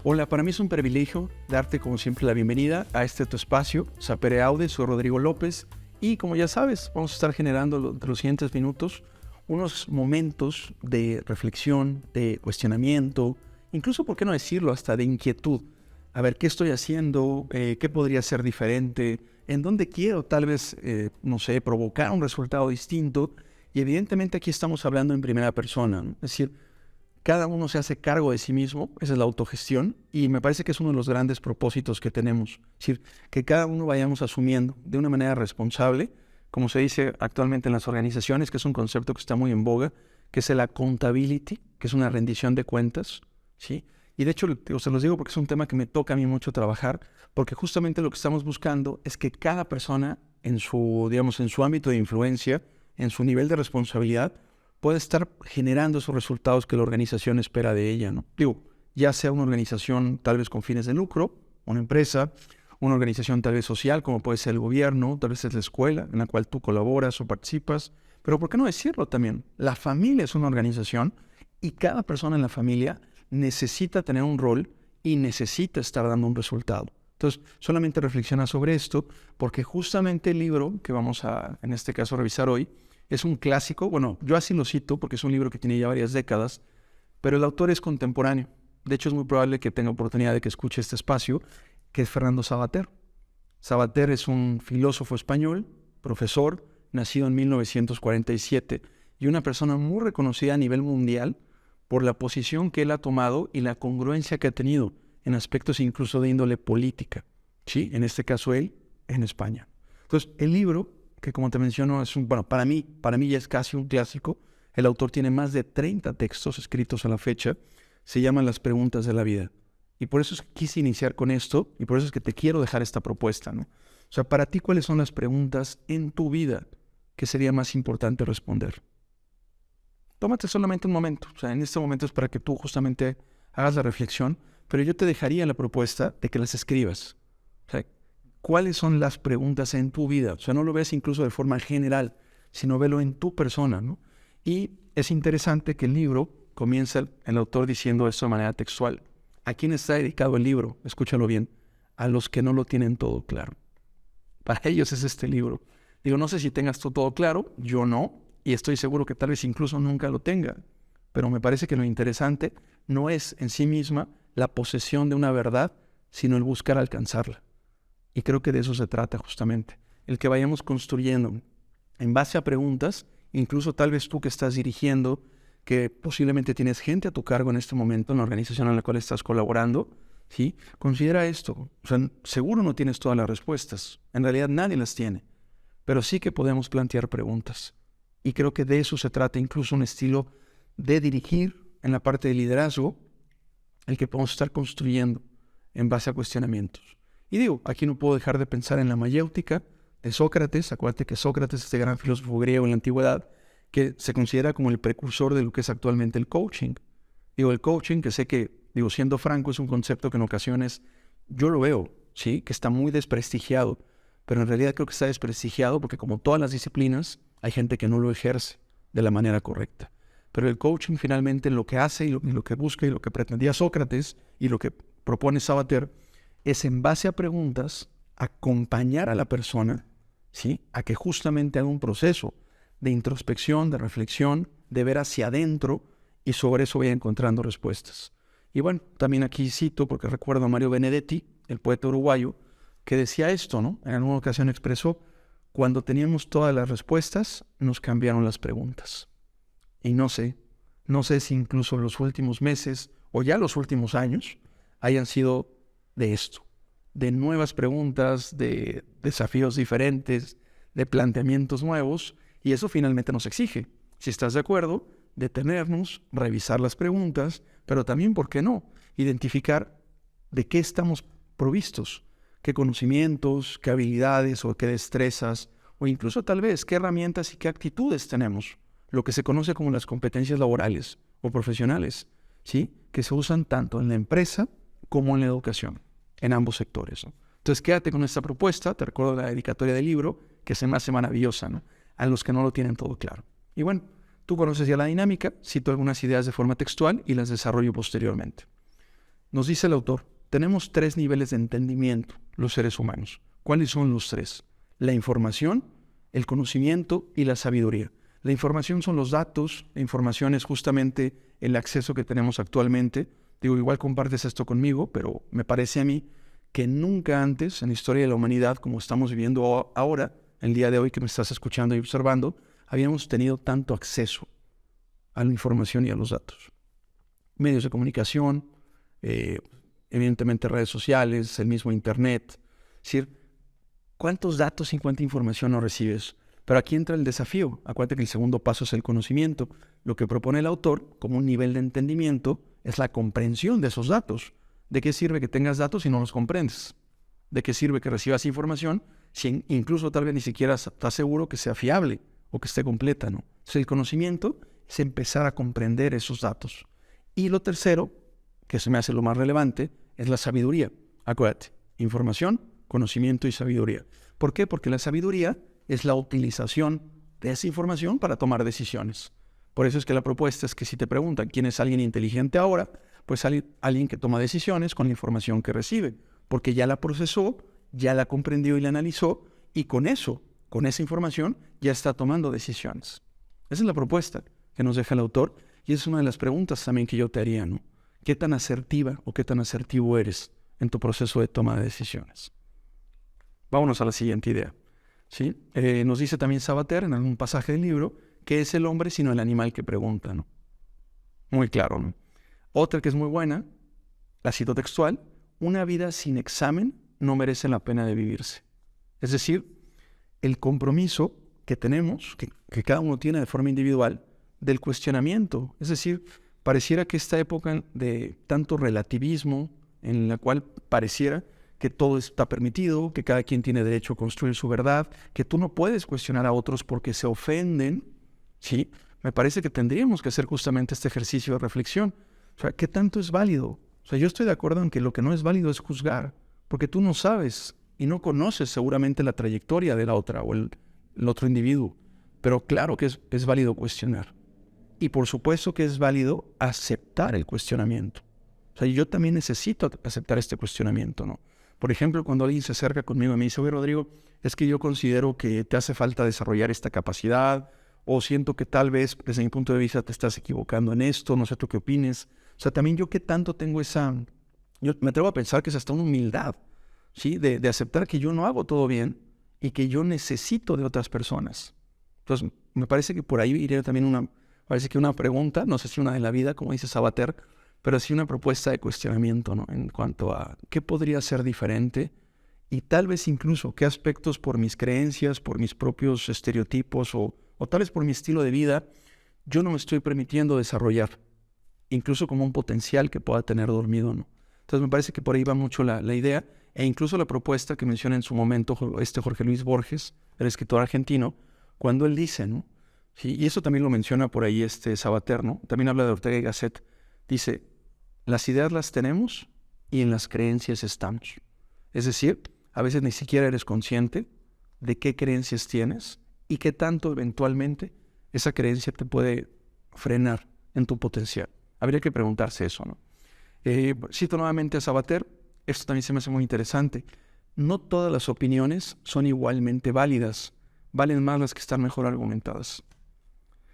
Hola, para mí es un privilegio darte como siempre la bienvenida a este tu espacio, Sapere Aude, soy Rodrigo López y como ya sabes, vamos a estar generando entre los siguientes minutos unos momentos de reflexión, de cuestionamiento, incluso, ¿por qué no decirlo?, hasta de inquietud. A ver, ¿qué estoy haciendo? ¿Qué podría ser diferente? ¿En dónde quiero tal vez, no sé, provocar un resultado distinto? Y evidentemente aquí estamos hablando en primera persona, ¿no? Es decir, cada uno se hace cargo de sí mismo, esa es la autogestión, y me parece que es uno de los grandes propósitos que tenemos. Es decir, que cada uno vayamos asumiendo de una manera responsable, como se dice actualmente en las organizaciones, que es un concepto que está muy en boga, que es el accountability, que es una rendición de cuentas, ¿sí? Y de hecho, se los digo porque es un tema que me toca a mí mucho trabajar, porque justamente lo que estamos buscando es que cada persona en su, digamos, en su ámbito de influencia, en su nivel de responsabilidad, puede estar generando esos resultados que la organización espera de ella, ¿no? Digo, ya sea una organización tal vez con fines de lucro, una empresa, una organización tal vez social, como puede ser el gobierno, tal vez es la escuela en la cual tú colaboras o participas, pero ¿por qué no decirlo también? La familia es una organización y cada persona en la familia necesita tener un rol y necesita estar dando un resultado. Entonces, solamente reflexiona sobre esto, porque justamente el libro que vamos a, en este caso, revisar hoy, es un clásico. Bueno, yo así lo cito porque es un libro que tiene ya varias décadas, pero el autor es contemporáneo. De hecho, es muy probable que tenga oportunidad de que escuche este espacio, que es Fernando Savater. Savater es un filósofo español, profesor, nacido en 1947 y una persona muy reconocida a nivel mundial por la posición que él ha tomado y la congruencia que ha tenido en aspectos incluso de índole política. Sí, en este caso él, en España. Entonces, el libro, que como te menciono, es bueno, para mí ya es casi un clásico. El autor tiene más de 30 textos escritos a la fecha. Se llaman Las preguntas de la vida. Y por eso es que quise iniciar con esto y por eso es que te quiero dejar esta propuesta, ¿no? O sea, para ti, ¿cuáles son las preguntas en tu vida que sería más importante responder? Tómate solamente un momento. O sea, en este momento es para que tú justamente hagas la reflexión, pero yo te dejaría la propuesta de que las escribas. O sea, ¿cuáles son las preguntas en tu vida? O sea, no lo ves incluso de forma general, sino velo en tu persona, ¿no? Y es interesante que el libro comienza el autor diciendo esto de manera textual. ¿A quién está dedicado el libro? Escúchalo bien. A los que no lo tienen todo claro. Para ellos es este libro. Digo, no sé si tengas todo claro, yo no, y estoy seguro que tal vez incluso nunca lo tenga, pero me parece que lo interesante no es en sí misma la posesión de una verdad, sino el buscar alcanzarla. Y creo que de eso se trata justamente, el que vayamos construyendo en base a preguntas, incluso tal vez tú que estás dirigiendo, que posiblemente tienes gente a tu cargo en este momento en la organización en la cual estás colaborando, ¿sí? Considera esto. O sea, seguro no tienes todas las respuestas. En realidad nadie las tiene. Pero sí que podemos plantear preguntas. Y creo que de eso se trata incluso un estilo de dirigir en la parte de liderazgo, el que podemos estar construyendo en base a cuestionamientos. Y digo, aquí no puedo dejar de pensar en la mayéutica de Sócrates. Acuérdate que Sócrates, este gran filósofo griego en la antigüedad, que se considera como el precursor de lo que es actualmente el coaching. Digo, el coaching, que sé que, digo, siendo franco, es un concepto que en ocasiones yo lo veo, ¿sí? Que está muy desprestigiado, pero en realidad creo que está desprestigiado porque como todas las disciplinas, hay gente que no lo ejerce de la manera correcta. Pero el coaching finalmente lo que hace y lo que busca y lo que pretendía Sócrates y lo que propone Savater es en base a preguntas acompañar a la persona, ¿sí? A que justamente haga un proceso de introspección, de reflexión, de ver hacia adentro y sobre eso vaya encontrando respuestas. Y bueno, también aquí cito, porque recuerdo a Mario Benedetti, el poeta uruguayo, que decía esto, ¿no? En alguna ocasión expresó, cuando teníamos todas las respuestas, nos cambiaron las preguntas. Y no sé si incluso los últimos meses o ya los últimos años hayan sido de esto, de nuevas preguntas, de desafíos diferentes, de planteamientos nuevos, y eso finalmente nos exige, si estás de acuerdo, detenernos, revisar las preguntas, pero también, ¿por qué no?, identificar de qué estamos provistos, qué conocimientos, qué habilidades o qué destrezas, o incluso tal vez qué herramientas y qué actitudes tenemos, lo que se conoce como las competencias laborales o profesionales, ¿sí? Que se usan tanto en la empresa como en la educación, en ambos sectores, ¿no? Entonces quédate con esta propuesta, te recuerdo la dedicatoria del libro, que se me hace maravillosa, ¿no? A los que no lo tienen todo claro. Y bueno, tú conoces ya la dinámica, cito algunas ideas de forma textual y las desarrollo posteriormente. Nos dice el autor, tenemos 3 niveles de entendimiento los seres humanos. ¿Cuáles son los 3? La información, el conocimiento y la sabiduría. La información son los datos, la información es justamente el acceso que tenemos actualmente. Digo, igual compartes esto conmigo, pero me parece a mí que nunca antes en la historia de la humanidad, como estamos viviendo ahora, el día de hoy que me estás escuchando y observando, habíamos tenido tanto acceso a la información y a los datos. Medios de comunicación, evidentemente redes sociales, el mismo internet. Es decir, ¿cuántos datos y cuánta información no recibes? Pero aquí entra el desafío. Acuérdate que el segundo paso es el conocimiento. Lo que propone el autor como un nivel de entendimiento es la comprensión de esos datos. ¿De qué sirve que tengas datos si no los comprendes? ¿De qué sirve que recibas información si incluso tal vez ni siquiera estás seguro que sea fiable o que esté completa, ¿no? Entonces el conocimiento es empezar a comprender esos datos. Y lo tercero, que se me hace lo más relevante, es la sabiduría. Acuérdate, información, conocimiento y sabiduría. ¿Por qué? Porque la sabiduría es la utilización de esa información para tomar decisiones. Por eso es que la propuesta es que si te preguntan quién es alguien inteligente ahora, pues alguien que toma decisiones con la información que recibe, porque ya la procesó, ya la comprendió y la analizó, y con eso, con esa información, ya está tomando decisiones. Esa es la propuesta que nos deja el autor, y es una de las preguntas también que yo te haría, ¿no? ¿Qué tan asertiva o qué tan asertivo eres en tu proceso de toma de decisiones? Vámonos a la siguiente idea. ¿Sí? Nos dice también Sabater en algún pasaje del libro, ¿qué es el hombre sino el animal que pregunta? ¿No? Muy claro, ¿no? Otra que es muy buena, la cito textual, una vida sin examen no merece la pena de vivirse. Es decir, el compromiso que tenemos, que cada uno tiene de forma individual, del cuestionamiento. Es decir, pareciera que esta época de tanto relativismo, en la cual pareciera que todo está permitido, que cada quien tiene derecho a construir su verdad, que tú no puedes cuestionar a otros porque se ofenden, ¿sí? Me parece que tendríamos que hacer justamente este ejercicio de reflexión. O sea, ¿qué tanto es válido? O sea, yo estoy de acuerdo en que lo que no es válido es juzgar, porque tú no sabes y no conoces seguramente la trayectoria de la otra o el otro individuo. Pero claro que es válido cuestionar. Y por supuesto que es válido aceptar el cuestionamiento. O sea, yo también necesito aceptar este cuestionamiento, ¿no? Por ejemplo, cuando alguien se acerca conmigo y me dice, oye, Rodrigo, es que yo considero que te hace falta desarrollar esta capacidad, o siento que tal vez, desde mi punto de vista, te estás equivocando en esto, no sé tú qué opines. O sea, también yo qué tanto tengo yo me atrevo a pensar que es hasta una humildad, ¿sí? De aceptar que yo no hago todo bien y que yo necesito de otras personas. Entonces, me parece que por ahí iría también parece que una pregunta, no sé si una de la vida, como dice Sabater, pero sí una propuesta de cuestionamiento, ¿no? En cuanto a qué podría ser diferente y tal vez incluso qué aspectos por mis creencias, por mis propios estereotipos o tal vez por mi estilo de vida, yo no me estoy permitiendo desarrollar, incluso como un potencial que pueda tener dormido, ¿no? Entonces me parece que por ahí va mucho la idea e incluso la propuesta que menciona en su momento Jorge Luis Borges, el escritor argentino, cuando él dice, ¿no? Sí, y eso también lo menciona por ahí Sabater, ¿no? También habla de Ortega y Gasset. Dice, las ideas las tenemos y en las creencias estamos. Es decir, a veces ni siquiera eres consciente de qué creencias tienes y qué tanto eventualmente esa creencia te puede frenar en tu potencial. Habría que preguntarse eso, ¿no? Cito nuevamente a Sabater, esto también se me hace muy interesante. No todas las opiniones son igualmente válidas, valen más las que están mejor argumentadas.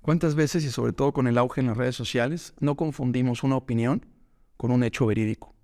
¿Cuántas veces, y sobre todo con el auge en las redes sociales, no confundimos una opinión con un hecho verídico?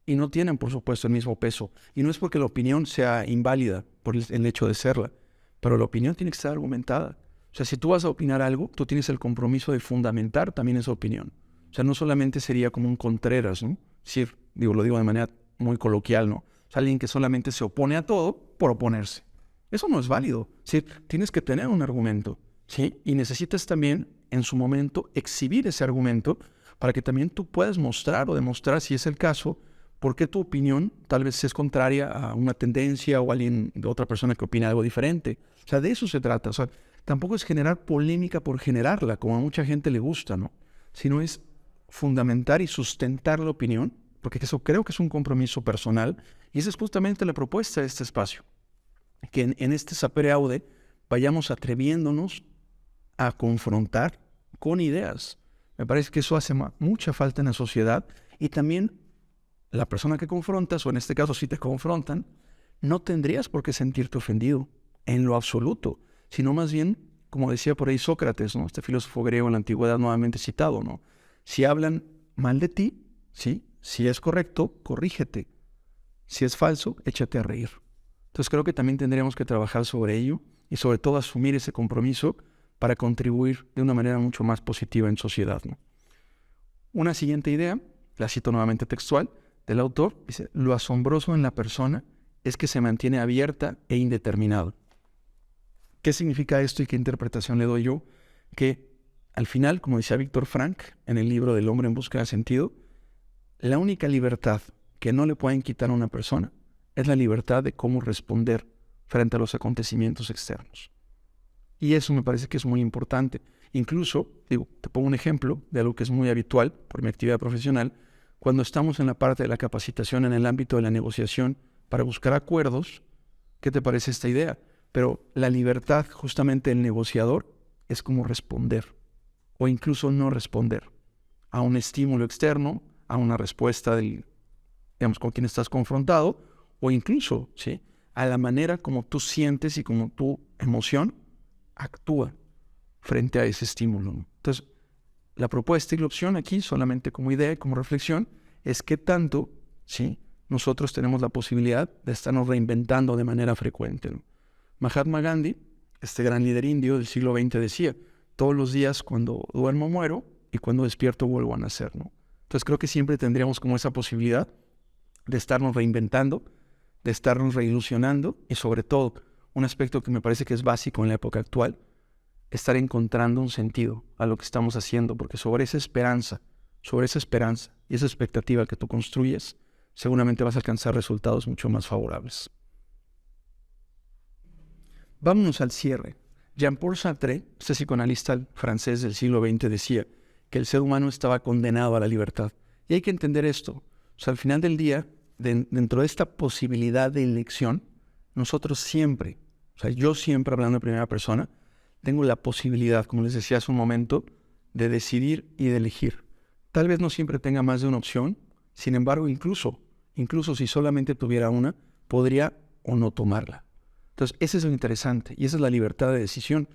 Y no tienen, por supuesto, el mismo peso. Y no es porque la opinión sea inválida por el hecho de serla, pero la opinión tiene que estar argumentada. O sea, si tú vas a opinar algo, tú tienes el compromiso de fundamentar también esa opinión. O sea, no solamente sería como un Contreras, ¿no? Sí, lo digo de manera muy coloquial, ¿no? O sea, alguien que solamente se opone a todo por oponerse. Eso no es válido. Sí, tienes que tener un argumento, ¿sí? Y necesitas también, en su momento, exhibir ese argumento para que también tú puedas mostrar o demostrar, si es el caso, por qué tu opinión tal vez es contraria a una tendencia o alguien de otra persona que opina algo diferente. O sea, de eso se trata. O sea, tampoco es generar polémica por generarla, como a mucha gente le gusta, ¿no? Sino es fundamentar y sustentar la opinión, porque eso creo que es un compromiso personal, y esa es justamente la propuesta de este espacio. Que en este Sapere Aude vayamos atreviéndonos a confrontar con ideas. Me parece que eso hace mucha falta en la sociedad y también la persona que confrontas, o en este caso si te confrontan, no tendrías por qué sentirte ofendido en lo absoluto, sino más bien, como decía por ahí Sócrates, ¿no? Este filósofo griego en la antigüedad nuevamente citado, ¿no? Si hablan mal de ti, ¿sí? Si es correcto, corrígete. Si es falso, échate a reír. Entonces creo que también tendríamos que trabajar sobre ello y sobre todo asumir ese compromiso para contribuir de una manera mucho más positiva en sociedad, ¿no? Una siguiente idea, la cito nuevamente textual, del autor, dice: lo asombroso en la persona es que se mantiene abierta e indeterminada. ¿Qué significa esto y qué interpretación le doy yo? Que al final, como decía Víctor Frank en el libro del hombre en busca de sentido, la única libertad que no le pueden quitar a una persona es la libertad de cómo responder frente a los acontecimientos externos. Y eso me parece que es muy importante. Incluso, te pongo un ejemplo de algo que es muy habitual por mi actividad profesional. Cuando estamos en la parte de la capacitación en el ámbito de la negociación para buscar acuerdos, ¿qué te parece esta idea? Pero la libertad justamente del negociador es como responder o incluso no responder a un estímulo externo, a una respuesta con quien estás confrontado, o incluso, ¿sí?, a la manera como tú sientes y como tu emoción actúa frente a ese estímulo, ¿no? Entonces, la propuesta y la opción aquí, solamente como idea y como reflexión, es qué tanto, ¿sí?, nosotros tenemos la posibilidad de estarnos reinventando de manera frecuente, ¿no? Mahatma Gandhi, este gran líder indio del siglo XX, decía: todos los días cuando duermo muero y cuando despierto vuelvo a nacer, ¿no? Entonces creo que siempre tendríamos como esa posibilidad de estarnos reinventando, de estarnos reilusionando y sobre todo, un aspecto que me parece que es básico en la época actual, estar encontrando un sentido a lo que estamos haciendo, porque sobre esa esperanza y esa expectativa que tú construyes, seguramente vas a alcanzar resultados mucho más favorables. Vámonos al cierre. Jean-Paul Sartre, este psicoanalista francés del siglo XX, decía que el ser humano estaba condenado a la libertad. Y hay que entender esto. O sea, al final del día, dentro de esta posibilidad de elección, nosotros siempre, yo siempre, hablando en primera persona, tengo la posibilidad, como les decía hace un momento, de decidir y de elegir. Tal vez no siempre tenga más de una opción, sin embargo, incluso si solamente tuviera una, podría o no tomarla. Entonces, eso es lo interesante y esa es la libertad de decisión.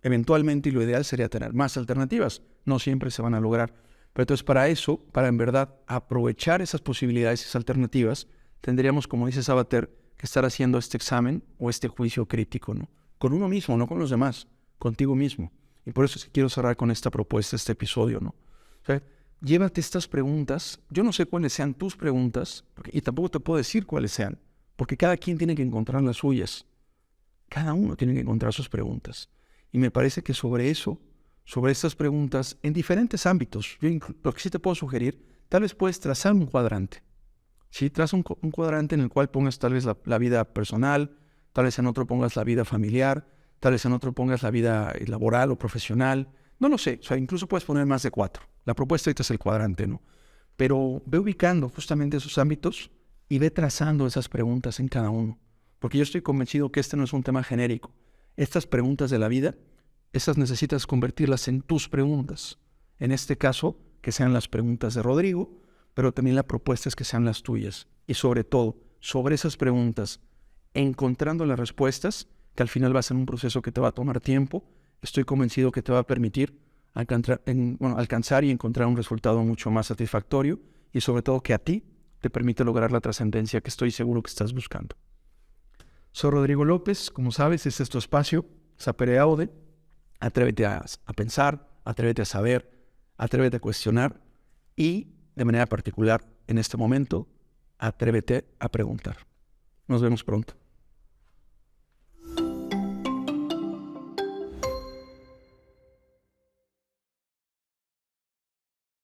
Eventualmente, y lo ideal sería tener más alternativas. No siempre se van a lograr. Pero entonces, para eso, para en verdad aprovechar esas posibilidades, esas alternativas, tendríamos, como dice Sabater, que estar haciendo este examen o este juicio crítico, ¿no? Con uno mismo, no con los demás, contigo mismo. Y por eso quiero cerrar con esta propuesta, este episodio, ¿no? O sea, llévate estas preguntas. Yo no sé cuáles sean tus preguntas, y tampoco te puedo decir cuáles sean, porque cada quien tiene que encontrar las suyas. Cada uno tiene que encontrar sus preguntas. Y me parece que sobre eso, sobre estas preguntas, en diferentes ámbitos, lo que sí te puedo sugerir, tal vez puedes trazar un cuadrante. ¿Sí? Traza un cuadrante en el cual pongas tal vez la vida personal, tal vez en otro pongas la vida familiar, tal vez en otro pongas la vida laboral o profesional. No lo sé, incluso puedes poner más de 4. La propuesta ahorita es el cuadrante, ¿no? Pero ve ubicando justamente esos ámbitos y ve trazando esas preguntas en cada uno. Porque yo estoy convencido que este no es un tema genérico. Estas preguntas de la vida, esas necesitas convertirlas en tus preguntas. En este caso, que sean las preguntas de Rodrigo, pero también la propuesta es que sean las tuyas. Y sobre todo, sobre esas preguntas, encontrando las respuestas, que al final va a ser un proceso que te va a tomar tiempo, estoy convencido que te va a permitir alcanzar y encontrar un resultado mucho más satisfactorio y sobre todo que a ti te permite lograr la trascendencia que estoy seguro que estás buscando. Soy Rodrigo López, como sabes, este es tu espacio, Sapere Aude. Atrévete a pensar, atrévete a saber, atrévete a cuestionar y, de manera particular, en este momento, atrévete a preguntar. Nos vemos pronto.